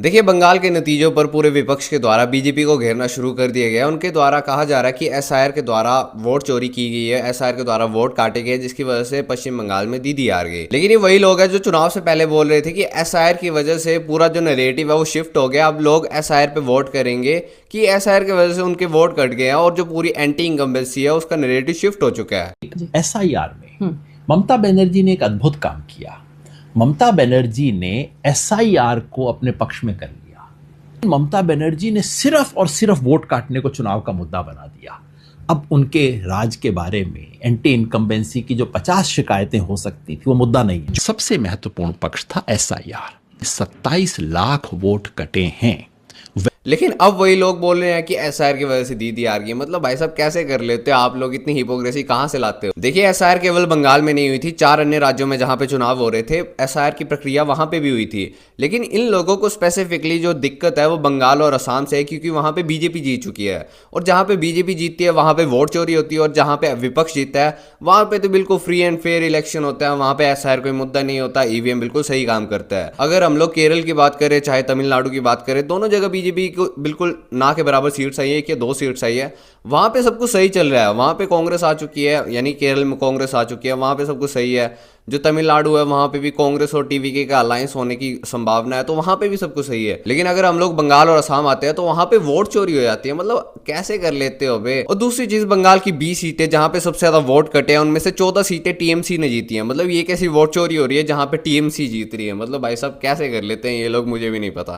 देखिए, बंगाल के नतीजों पर पूरे विपक्ष के द्वारा बीजेपी को घेरना शुरू कर दिया गया है। उनके द्वारा कहा जा रहा है कि एसआईआर के द्वारा वोट चोरी की गई है, एसआईआर के द्वारा वोट काटे गए, जिसकी वजह से पश्चिम बंगाल में दीदी हार गई। लेकिन ये वही लोग हैं जो चुनाव से पहले बोल रहे थे कि एसआईआर की वजह से पूरा जो नैरेटिव है वो शिफ्ट हो गया, अब लोग एसआईआर पे वोट करेंगे, कि एसआईआर की वजह से उनके वोट कट गए हैं और जो पूरी एंटी इनकम्बेंसी है उसका नैरेटिव शिफ्ट हो चुका है। एसआईआर में ममता बनर्जी ने एक अद्भुत काम किया। ममता बनर्जी ने एसआईआर को अपने पक्ष में कर लिया। ममता बनर्जी ने सिर्फ और सिर्फ वोट काटने को चुनाव का मुद्दा बना दिया। अब उनके राज के बारे में एंटी इनकम्बेंसी की जो 50 शिकायतें हो सकती थी वो मुद्दा नहीं है। सबसे महत्वपूर्ण पक्ष था एसआईआर। 27 लाख वोट कटे हैं। लेकिन अब वही लोग बोल रहे हैं कि एसआईआर की वजह से दीदी हार गई। मतलब भाई साहब, कैसे कर लेते हो आप लोग? इतनी हिपोक्रेसी कहां से लाते हो? देखिए, एसआईआर केवल बंगाल में नहीं हुई थी, 4 अन्य राज्यों में जहां पे चुनाव हो रहे थे एसआईआर की प्रक्रिया वहां पे भी हुई थी। लेकिन इन लोगों को स्पेसिफिकली जो दिक्कत है वो बंगाल और असम से है, क्योंकि वहां पे बीजेपी जीत चुकी है। और जहां पे बीजेपी जीतती है वहां पे वोट चोरी होती है, और जहां पे विपक्ष जीतता है वहां पे तो बिल्कुल फ्री एंड फेयर इलेक्शन होता है, वहां पे एसआईआर कोई मुद्दा नहीं होता, ईवीएम बिल्कुल सही काम करता है। अगर हम लोग केरल की बात करें चाहे तमिलनाडु की बात करें, दोनों जगह बीजेपी को बिल्कुल ना के बराबर सीट्स आई है, कि 2 सीट्स आई है। वहां पे सब कुछ सही चल रहा है, वहां पे कांग्रेस आ चुकी है, यानी केरल में कांग्रेस आ चुकी है, वहां पे सब कुछ सही है। जो तमिलनाडु है वहां पे भी कांग्रेस और टीवीके का अलायंस होने की संभावना है, तो वहां पे भी सब कुछ सही है। लेकिन अगर हम लोग बंगाल और असम आते हैं तो वहां पे वोट चोरी हो जाती है। मतलब कैसे कर लेते हो बे? और दूसरी चीज, बंगाल की 20 सीटें जहां पे सबसे ज्यादा वोट कटे हैं उनमें से 14 सीटें टीएमसी ने जीती है। मतलब ये कैसी वोट चोरी हो रही है जहां पे टीएमसी जीत रही है? मतलब भाई साहब, कैसे कर लेते हैं ये लोग, मुझे भी नहीं पता।